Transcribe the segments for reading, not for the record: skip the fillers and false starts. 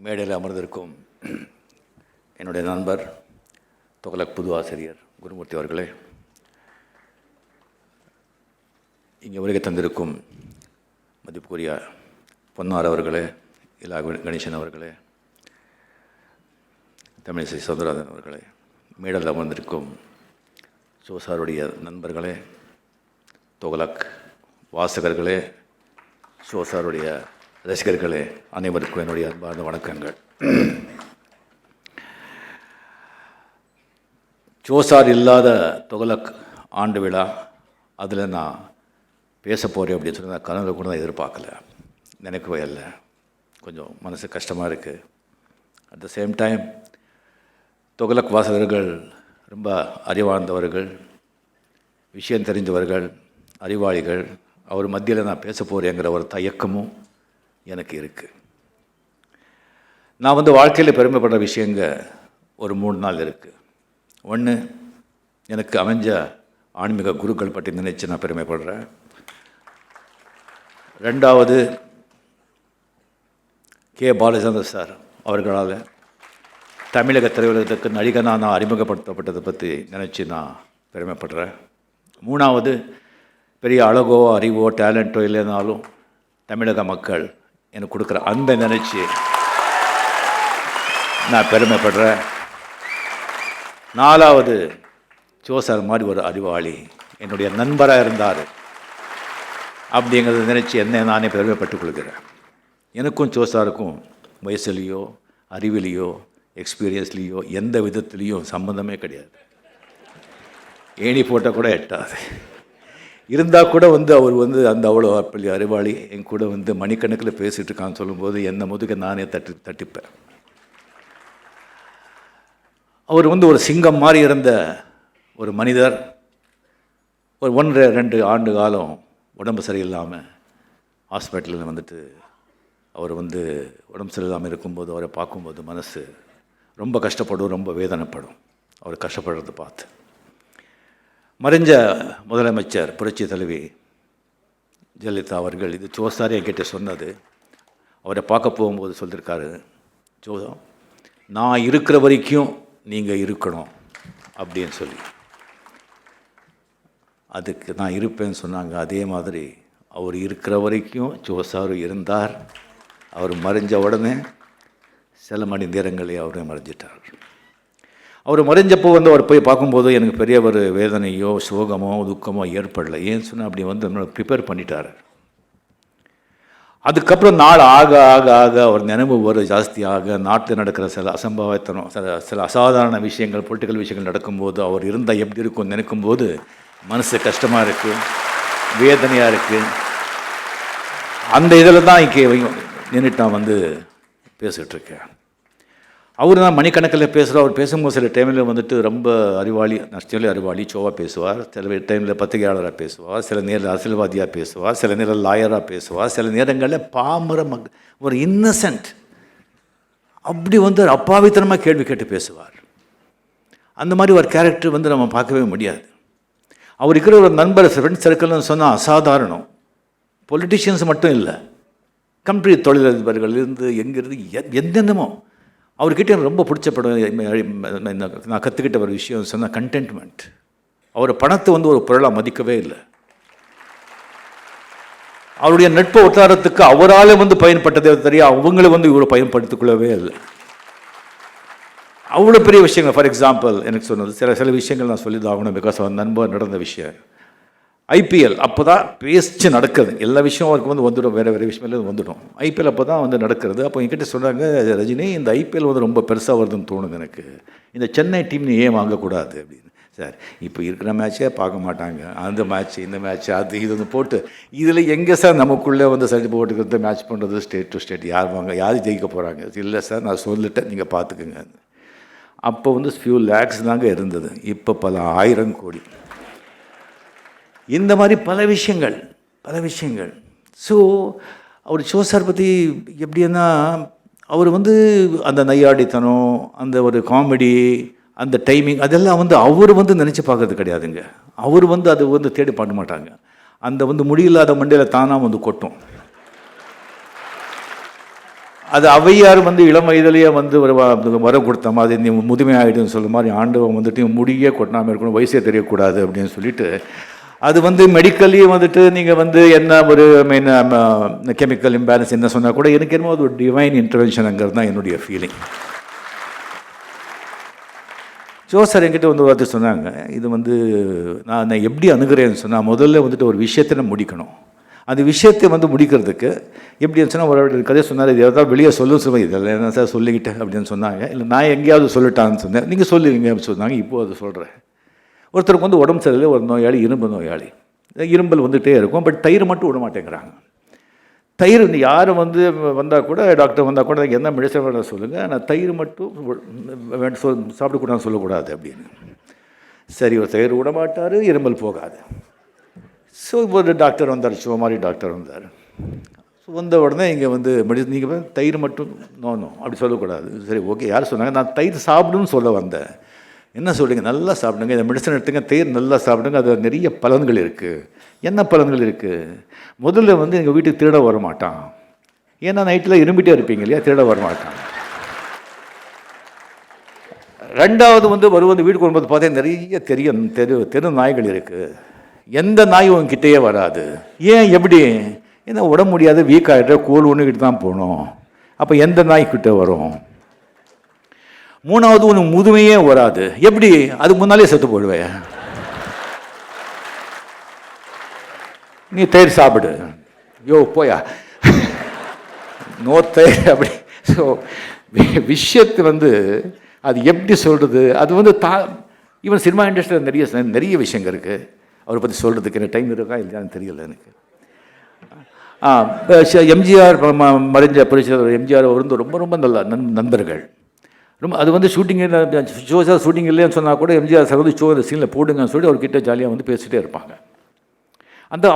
மேடையில் அமர்ந்திருக்கும் என்னுடைய நண்பர் துக்ளக் புது ஆசிரியர் குருமூர்த்தி அவர்களே, இங்கே வருகை தந்திருக்கும் மதிப்புக்குரிய பொன்னார் அவர்களே, இலா கணேசன் அவர்களே, தமிழிசை சௌந்தரராஜன் அவர்களே, மேடையில் அமர்ந்திருக்கும் ஷோசாருடைய நண்பர்களே, துக்ளக் வாசகர்களே, ஷோசாருடைய ரசிகர்களே, அனைவருக்கும் என்னுடைய அன்பார்ந்த வணக்கங்கள். ஷோசார் இல்லாத துக்ளக் ஆண்டு விழா, அதில் நான் பேச போகிறேன் அப்படின்னு சொல்லி நான் கனவு கூட தான் எதிர்பார்க்கல, நினைக்கவே இல்லை. கொஞ்சம் மனசு கஷ்டமாக இருக்குது. At the same time Thuglak வாசகர்கள் ரொம்ப அறிவார்ந்தவர்கள், விஷயம் தெரிந்தவர்கள், அறிவாளிகள். அவர் மத்தியில் நான் பேச போகிறேங்கிற ஒரு தயக்கமும் எனக்கு இருக்குது. நான் வாழ்க்கையில் பெருமைப்படுற விஷயங்க ஒரு 3 நாள் இருக்குது. ஒன்று, எனக்கு அமைஞ்ச ஆன்மீக குருக்கள் பற்றி நினைச்சு நான் பெருமைப்படுறேன். 2வது, கே. பாலச்சந்தர் சார் அவர்களால் தமிழக திரையுலகத்துக்கு நடிகனாக நான் அறிமுகப்படுத்தப்பட்டதை பற்றி நினச்சி நான் பெருமைப்படுறேன். 3வது, பெரிய அழகோ அறிவோ டேலண்ட்டோ இல்லைனாலும் தமிழக மக்கள் எனக்கு கொடுக்குற அன்பை நினச்சி நான் பெருமைப்படுறேன். 4வது, ஷோசார் மாதிரி ஒரு அறிவாளி என்னுடைய நண்பராக இருந்தார் அப்படிங்கிறத நினச்சி என்னை நானே பெருமைப்பட்டுக் கொள்கிறேன். எனக்கும் ஷோசாருக்கும் வயசுலேயோ அறிவிலையோ எக்ஸ்பீரியன்ஸ்லேயோ எந்த விதத்துலேயும் சம்மந்தமே கிடையாது. ஏணி போட்டால் கூட எட்டாது. இருந்தால் கூட அவர் அந்த அவ்வளோ அப்படி அறிவாளி என் கூட மணிக்கணக்கில் பேசிகிட்டு இருக்கான்னு சொல்லும்போது என்னை முதுக நானே தட்டிப்பேன். அவர் ஒரு சிங்கம் மாதிரி இருந்த ஒரு மனிதர். ஒரு 1-2 ஆண்டு காலம் உடம்பு சரியில்லாமல் ஹாஸ்பிட்டலில் அவர் உடம்பு சரியில்லாமல் இருக்கும்போது அவரை பார்க்கும்போது மனசு ரொம்ப கஷ்டப்படும், ரொம்ப வேதனைப்படும். அவர் கஷ்டப்படுறதை பார்த்து மறைஞ்ச முதலமைச்சர் புரட்சி தலைவி ஜெயலலிதா அவர்கள் இது ஷோசாரே என்கிட்ட சொன்னது. அவரை பார்க்க போகும்போது சொல்லியிருக்காரு, நான் இருக்கிற வரைக்கும் நீங்கள் இருக்கணும் அப்படின்னு சொல்லி. அதுக்கு நான் இருப்பேன்னு சொன்னாங்க. அதே மாதிரி அவர் இருக்கிற வரைக்கும் ஷோசார் இருந்தார். அவர் மறைஞ்ச உடனே சில மணி நேரங்களே அவரே மறைஞ்சிட்டார். அவர் மறைஞ்சப்போ அவர் போய் பார்க்கும்போது எனக்கு பெரிய ஒரு வேதனையோ சோகமோ துக்கமோ ஏற்படலை. ஏன்னு சொன்னால் அப்படி நம்மளை ப்ரிப்பேர் பண்ணிட்டார். அதுக்கப்புறம் நாள் ஆக ஆக ஆக அவர் நினைவு ஜாஸ்தியாக நாட்டில் நடக்கிற சில அசம்பாவித்தனம், சில அசாதாரண விஷயங்கள், பொலிட்டிக்கல் விஷயங்கள் நடக்கும்போது அவர் இருந்தால் எப்படி இருக்கும்னு நினைக்கும்போது மனசு கஷ்டமாக இருக்குது, வேதனையாக இருக்குது. அந்த இதில் தான் இங்கே நின்றுட்டு நான் பேசிகிட்ருக்கேன். அவர் தான் மணிக்கணக்கில் பேசுகிறார். அவர் பேசும்போது சில டைமில் ரொம்ப அறிவாளி, நஷ்டலி அறிவாளி ஷோவாக பேசுவார். சில டைமில் பத்திரிகையாளராக பேசுவார், சில நேரில் அரசியல்வாதியாக பேசுவார், சில நேரம் லாயராக பேசுவார், சில நேரங்களில் பாமர ஒரு இன்னசென்ட் அப்படி அப்பாவித்தனமாக கேள்வி கேட்டு பேசுவார். அந்த மாதிரி ஒரு கேரக்டர் நம்ம பார்க்கவே முடியாது. அவர் இருக்கிற ஒரு நண்பர் ஃப்ரெண்ட் சர்க்கிள்னு சொன்னால் அசாதாரணம். பொலிட்டிஷியன்ஸ் மட்டும் இல்லை, கம்ப்ளீட் தொழிலதிபர்கள் எங்கேருந்து எந்தெந்தமோ. அவர்கிட்ட எனக்கு ரொம்ப பிடிச்ச படம், நான் கற்றுக்கிட்ட ஒரு விஷயம் சொன்னால் கண்டென்ட்மெண்ட். அவர் பணத்தை ஒரு பொருளாக மதிக்கவே இல்லை. அவருடைய நட்பு வட்டாரத்துக்கு அவரால் பயன்பட்டதே தெரியும், அவங்கள இவரை பயன்படுத்திக்கொள்ளவே இல்லை. அவ்வளோ பெரிய விஷயங்கள். ஃபார் எக்ஸாம்பிள் எனக்கு சொன்னது சில விஷயங்கள் நான் சொல்லி தான் ஆகணும், பிகாஸ் அவர் நண்பர் நடந்த விஷயம். IPL அப்போ தான் பேச்சு நடக்குது. எல்லா விஷயம் அவருக்கு வந்துடும், வேறு விஷயம் வந்துடும். IPL அப்போ தான் நடக்கிறது. அப்போ என்கிட்ட சொன்னாங்க, ரஜினி இந்த IPL ரொம்ப பெருசாக வருதுன்னு தோணுது எனக்கு, இந்த சென்னை டீம் நீ ஏன் வாங்கக்கூடாது அப்படின்னு. சார் இப்போ இருக்கிற மேட்சே பார்க்க மாட்டாங்க, அந்த மேட்ச் இந்த மேட்ச் அது இது போட்டு இதில் எங்கே சார் நமக்குள்ளே சர்டி போட்டுக்கிறது மேட்ச் பண்ணுறது ஸ்டேட் டு ஸ்டேட் யார் ஜெயிக்க போகிறாங்க. இல்லை சார் நான் சொல்லிட்டேன், நீங்கள் பார்த்துக்குங்க. அப்போ ஃபியூ லேக்ஸ் தாங்க இருந்தது, இப்போ பல 1000 கோடி. இந்த மாதிரி பல விஷயங்கள். ஸோ அவர் ஷோசார் பற்றி எப்படின்னா, அவர் அந்த நையாடித்தனம், அந்த ஒரு காமெடி, அந்த டைமிங் அதெல்லாம் அவர் நினச்சி பார்க்கறது கிடையாதுங்க. அவர் அது தேடி பார்க்க மாட்டாங்க. அந்த முடியில்லாத மண்டையில் தானாக கொட்டும். அது ஔவையார் வந்து இளம் வயதிலேயே வந்து வரம் கொடுத்த மாதிரி நீ முதுமை ஆகிடுன்னு சொல்ல மாதிரி ஆண்டவன் வந்துட்டு முடியே கொட்டாமல் இருக்கணும், வயசே தெரியக்கூடாது அப்படின்னு சொல்லிட்டு அது வந்து மெடிக்கலி வந்துட்டு நீங்கள் வந்து என்ன ஒரு மீன் கெமிக்கல் இம்பேலன்ஸ் என்ன சொன்னால் கூட எனக்கு என்னமோ அது ஒரு டிவைன் இன்டர்வென்ஷனுங்கிறது தான் என்னுடைய ஃபீலிங். சார் என்கிட்ட வந்து ஒரு வார்த்தை சொன்னாங்க, இது வந்து நான் எப்படி அணுகிறேன்னு சொன்னால் முதல்ல வந்துட்டு ஒரு விஷயத்தை நான் முடிக்கணும். அந்த விஷயத்தை வந்து முடிக்கிறதுக்கு எப்படி சொன்னால் ஒரு கதையை சொன்னார், இது எதாவது வெளியே சொல்லுவேன், இதெல்லாம் என்ன சார் சொல்லிக்கிட்டேன் அப்படின்னு சொன்னாங்க. இல்லை நான் எங்கேயாவது சொல்லிட்டான்னு சொன்னேன், நீங்கள் சொல்லுவீங்க அப்படின்னு சொன்னாங்க. இப்போது அது சொல்கிறேன். ஒருத்தருக்கு வந்து உடம்பு சரியில்லை, ஒரு நோயாளி இரும்பு நோயாளி, இரும்பல் வந்துகிட்டே இருக்கும், பட் தயிர் மட்டும் விட மாட்டேங்கிறாங்க. தயிர் யாரும் வந்து வந்தால் கூட டாக்டர் வந்தால் கூட என்ன மெடிசன் வேணால் சொல்லுங்கள், நான் தயிர் மட்டும் சாப்பிடக்கூடாதுன்னு சொல்லக்கூடாது அப்படின்னு. சரி, ஒரு தயிர் விட மாட்டார், இரும்பல் போகாது. ஸோ ஒரு டாக்டர் வந்தார், சிவமாரி டாக்டர் வந்தார். ஸோ வந்த உடனே இங்கே வந்து மெடிசன் நீங்கள் தயிர் மட்டும் நோ அப்படி சொல்லக்கூடாது. சரி ஓகே, யார் சொன்னாங்க? நான் தயிர் சாப்பிடுன்னு சொல்ல வந்தேன். என்ன சொல்லுங்க? நல்லா சாப்பிடுங்க, இந்த மெடிசன் எடுத்துங்க, தயிர் நல்லா சாப்பிடுங்க, அது நிறைய பலன்கள் இருக்குது. என்ன பலன்கள் இருக்குது? முதல்ல வந்து எங்கள் வீட்டுக்கு திருட வர மாட்டான், ஏன்னா நைட்டில் இரும்பிட்டே இருப்பீங்க இல்லையா, திருட வர மாட்டான். ரெண்டாவது வந்து வருவது வீட்டுக்கு வரும்போது பார்த்தா நிறைய தெரு நாய்கள் இருக்குது, எந்த நாயும் உங்ககிட்டயே வராது. ஏன் எப்படி? ஏன்னா உடம்பு முடியாது, வீக் ஆகிடுற, கோல் ஒன்றுக்கிட்டு தான் போகணும், அப்போ எந்த நாய்க்கிட்ட வரும்? மூணாவது உனக்கு முதுமையே வராது. எப்படி? அது முன்னாலே செத்து போடுவேன், நீ தயிர் சாப்பிடு. யோ போயா நோ தயிர் அப்படி. ஸோ விஷயத்து வந்து அது எப்படி சொல்கிறது, அது வந்து ஈவன் சினிமா இண்டஸ்ட்ரியில் நிறைய விஷயங்கள் இருக்குது, அவரை பற்றி சொல்கிறதுக்கு எனக்கு டைம் இருக்கா இல்லையான்னு தெரியல எனக்கு. எம்ஜிஆர் மறைஞ்ச புரட்சியாளர் எம்ஜிஆர் வந்து ரொம்ப ரொம்ப நல்ல நண்பர்கள். ரொம்ப அது வந்து ஷூட்டிங் இல்லைன்னு சொன்னால் கூட எம்ஜிஆர் சார் வந்து இந்த சீனில் போடுங்கன்னு சொல்லி அவர்கிட்ட ஜாலியாக வந்து பேசிகிட்டே இருப்பாங்க.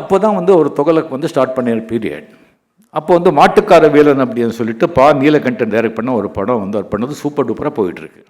அப்போ தான் வந்து ஒரு தொகலுக்கு வந்து ஸ்டார்ட் பண்ண பீரியட். அப்போ வந்து மாட்டுக்கார வேலன் அப்படின்னு சொல்லிட்டு நீலகண்டன் டைரக்ட் பண்ண ஒரு படம் வந்து அவர் பண்ணது சூப்பர் டூப்பராக போயிட்டுருக்கு.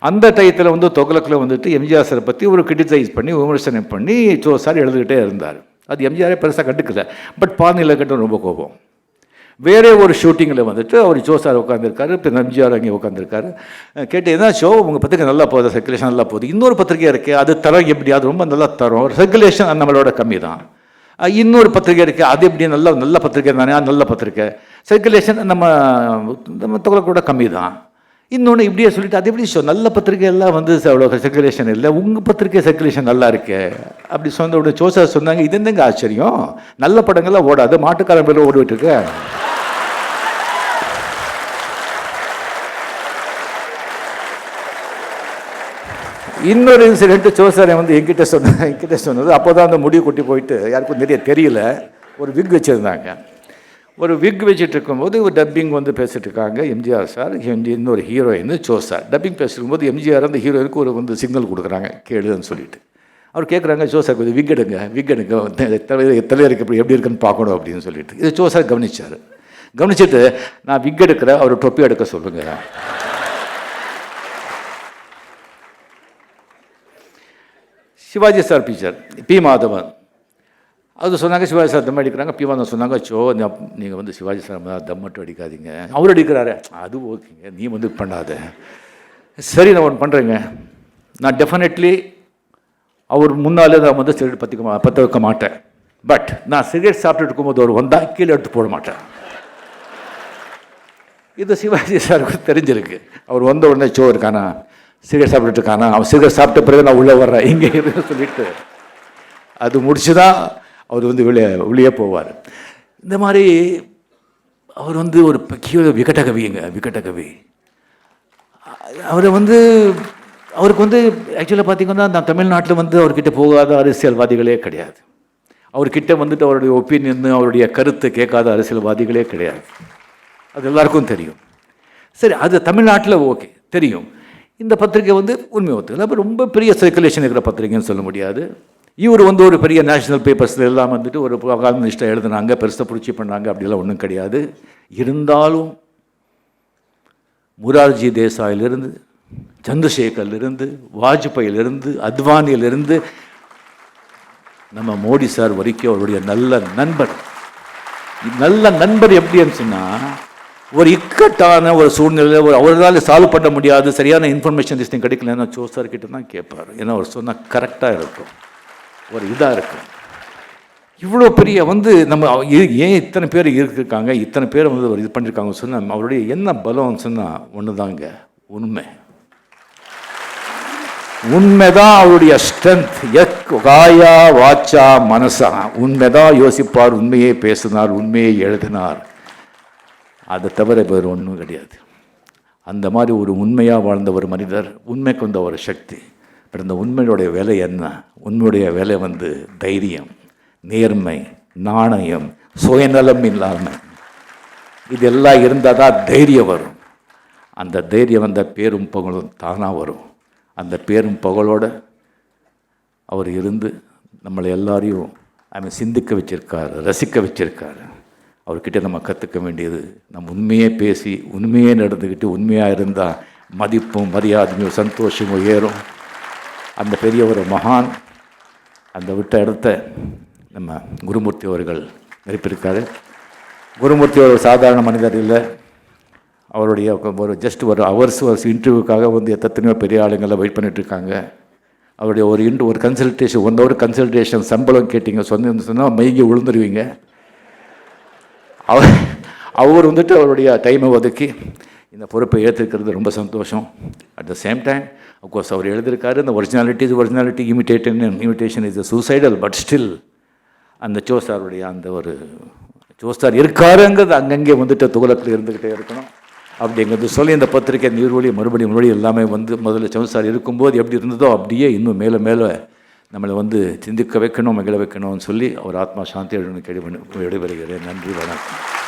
அந்த டயத்தில் வந்து தொகலக்கில் வந்துட்டு எம்ஜிஆர் சாரை பற்றி ஒரு கிரிட்டிசைஸ் பண்ணி விமர்சனம் பண்ணி சார் எழுதுகிட்டே இருந்தார். அது எம்ஜிஆரே பெருசாக கண்டுக்கல, பட் நீலகண்டன் ரொம்ப கோபம். வேறே ஒரு ஷூட்டிங்கில் வந்துட்டு அவர் சார் உட்காந்துருக்காரு, இப்போ எம்ஜிஆர் அங்கே உட்காந்துருக்காரு. கேட்டு என்ன உங்கள் பத்திரிக்கை நல்லா போகுது, சர்க்குலேஷன் நல்லா போகுது, இன்னொரு பத்திரிக்கை இருக்குது அது தரம் எப்படி, அது ரொம்ப நல்லா தரும், சர்க்குலேஷன் நம்மளோட கம்மி தான். இன்னொரு பத்திரிக்கை இருக்குது அது எப்படி, நல்ல பத்திரிக்கை தானே, நல்ல பத்திரிக்கை, சர்க்குலேஷன் நம்ம தொகலோட கம்மி தான். இன்னொன்று இப்படியே சொல்லிட்டு அது எப்படி நல்ல பத்திரிக்கை எல்லாம் வந்து அவ்வளோ சர்க்குலேஷன் இல்லை, உங்கள் பத்திரிக்கை சர்க்குலேஷன் நல்லா இருக்கு அப்படி சொன்ன உடனே சார் சொன்னாங்க, இது என்னங்க ஆச்சரியம், நல்ல படங்கள்லாம் ஓடாது, மாட்டுக்காரன் பேரில் ஓடிட்டு இருக்க. இன்னொரு இன்சிடென்ட் சார் வந்து என்கிட்ட சொன்னது, அப்போ தான் அந்த முடிவு கொட்டி போயிட்டு யாருக்கும் நிறைய தெரியல, ஒரு விக் வச்சுருந்தாங்க. ஒரு விக் வச்சுட்டு இருக்கும்போது ஒரு டப்பிங் வந்து பேசிகிட்டு இருக்காங்க எம்ஜிஆர் சார், இன்னொரு ஹீரோயின் சார். டப்பிங் பேசிருக்கும்போது எம்ஜிஆர் அந்த ஹீரோயினுக்கு ஒரு வந்து சிக்னல் கொடுக்குறாங்க கேளுன்னு சொல்லிட்டு. அவர் கேட்குறாங்க, சார் கொஞ்சம் விக் எடுங்க தலைவருக்கு எப்படி இருக்குன்னு பார்க்கணும் அப்படின்னு சொல்லிட்டு. இது சார் கவனிச்சுட்டு நான் விக் எடுக்கிறேன், அவர் தொப்பி எடுக்க சொல்லுங்க. Sivaji sir picture, P Madhavan அது சொன்னாங்க, சிவாஜி சார் தம் அடிக்கிறாங்க. பி மாதவன் சொன்னாங்க, நீங்கள் வந்து சிவாஜி சார் தம் மட்டும் அடிக்காதீங்க, அவர் அடிக்கிறாரு, அது ஓகேங்க, நீ வந்து பண்ணாத. சரி நான் ஒன்று பண்ணுறேங்க, நான் டெஃபினெட்லி அவர் முன்னாலே நான் வந்து சிகரெட் பற்ற வைக்க மாட்டேன், பட் நான் சிகரெட் சாப்பிட்டு இருக்கும்போது அவர் வந்தால் கீழே எடுத்து போட மாட்டேன். இது சிவாஜி சாருக்கு தெரிஞ்சிருக்கு. அவர் வந்த உடனே இருக்கானா, சிகரெட் சாப்பிட்டுட்டு இருக்கானா, அவன் சிகரெட் சாப்பிட்ட பிறகு நான் உள்ளே வர்றேன் இங்கே இருந்து சொல்லிட்டு அது முடிச்சு தான் அவர் வந்து வெளியே போவார். இந்த மாதிரி அவர் வந்து ஒரு விகட கவி. அவருக்கு வந்து ஆக்சுவலாக பார்த்திங்கன்னா நான் தமிழ்நாட்டில் வந்து அவர்கிட்ட போகாத அரசியல்வாதிகளே கிடையாது, அவர்கிட்ட வந்துட்டு அவருடைய ஒப்பீனியன் அவருடைய கருத்தை கேட்காத அரசியல்வாதிகளே கிடையாது, அது எல்லாருக்கும் தெரியும். சரி, அது தமிழ்நாட்டில் ஓகே தெரியும். இந்த பத்திரிக்கை வந்து உண்மை ஒத்துக்கல, அப்போ ரொம்ப பெரிய சர்க்குலேஷன் இருக்கிற பத்திரிக்கைன்னு சொல்ல முடியாது. இவர் வந்து ஒரு பெரிய நேஷ்னல் பேப்பர்ஸில் எல்லாம் வந்துட்டு ஒரு காலனிஸ்டாக எழுதுனாங்க, பெருசாக புரட்சி பண்ணாங்க, அப்படிலாம் ஒன்றும் கிடையாது. இருந்தாலும் முரார்ஜி தேசாயிலிருந்து, சந்திரசேகர்லேருந்து, வாஜ்பாயிலிருந்து, அத்வானியிலிருந்து நம்ம மோடி சார் வரைக்கும் அவருடைய நல்ல நண்பர் எப்படின்னு சொன்னால், ஒரு இக்கட்டான ஒரு சூழ்நிலையில் அவரால் சால்வ் பண்ண முடியாது, சரியான இன்ஃபர்மேஷன் லிஸ்டிங் கிடைக்கலன்னா சார் கிட்ட தான் கேட்பார். ஏன்னா அவர் சொன்னால் கரெக்டாக இருக்கும், ஒரு இதாக இருக்கும். இவ்வளோ பெரிய நம்ம ஏன் இத்தனை பேர் இருக்காங்க, இத்தனை பேர் அவர் இது பண்ணியிருக்காங்க சொன்னால் அவருடைய என்ன பலம் சொன்னால் ஒன்று தாங்க, உண்மை. உண்மைதான் அவருடைய ஸ்ட்ரென்த். காயா வாச்சா மனசா, உண்மைதான் யோசிப்பார், உண்மையே பேசினார், உண்மையை எழுதினார். அதை தவிர வேறு ஒன்றும் கிடையாது. அந்த மாதிரி ஒரு உண்மையாக வாழ்ந்த ஒரு மனிதர், உண்மைக்கு வந்த ஒரு சக்தி. பட் இந்த உண்மையுடைய விலை என்ன? உண்மையுடைய விலை தைரியம், நேர்மை, நாணயம், சுயநலம் இல்லாமல் இதெல்லாம் இருந்தால் தான் தைரியம் வரும். அந்த தைரியம் வந்த பேரும் புகழும் தானாக வரும். அந்த பேரும் புகழோடு அவர் இருந்து நம்மளை எல்லாரையும் சிந்திக்க வச்சிருக்காரு, ரசிக்க வச்சிருக்காரு. அவர்கிட்ட நம்ம கற்றுக்க வேண்டியது, நம்ம உண்மையே பேசி உண்மையே நடந்துக்கிட்டு உண்மையாக இருந்தால் மதிப்பும் மரியாதையும் சந்தோஷமும் ஏறும். அந்த பெரிய ஒரு மகான் அந்த விட்ட இடத்த நம்ம குருமூர்த்தி அவர்கள் நிரப்பியிருக்காரு. குருமூர்த்தி ஒரு சாதாரண மனிதர் இல்லை. அவருடைய ஒரு ஹவர்ஸ் இன்டர்வியூக்காக எத்தனையோ பெரிய ஆளுங்களை வெயிட் பண்ணிகிட்ருக்காங்க. அவருடைய ஒரு கன்சல்டேஷன் 1 hour கன்சல்டேஷன் சம்பளம் கேட்டிங்க சொன்னால் மயங்கி விழுந்துருவீங்க. அவர் அவருடைய டைமை ஒதுக்கி இந்த பொறுப்பை ஏற்றுக்கிறது ரொம்ப சந்தோஷம். At the same time of course அவர் எழுதியிருக்காரு, இந்த originality imitation is suicidal, but still அந்த சோசாருடைய அந்த ஒரு சோசார் இருக்காருங்கிறது அங்கங்கே துகளத்தில் இருந்துக்கிட்டே இருக்கணும். அப்படிங்கிறது சொல்லி இந்த பத்திரிக்கை நீர்வழி மறுபடி எல்லாமே முதல்ல சோசார் இருக்கும்போது எப்படி இருந்ததோ அப்படியே இன்னும் மேலே நம்மளை சிந்திக்க வைக்கணும், மகிழ வைக்கணும்னு சொல்லி அவர் ஆத்மா சாந்தி விடைபெறுகிறேன். நன்றி, வணக்கம்.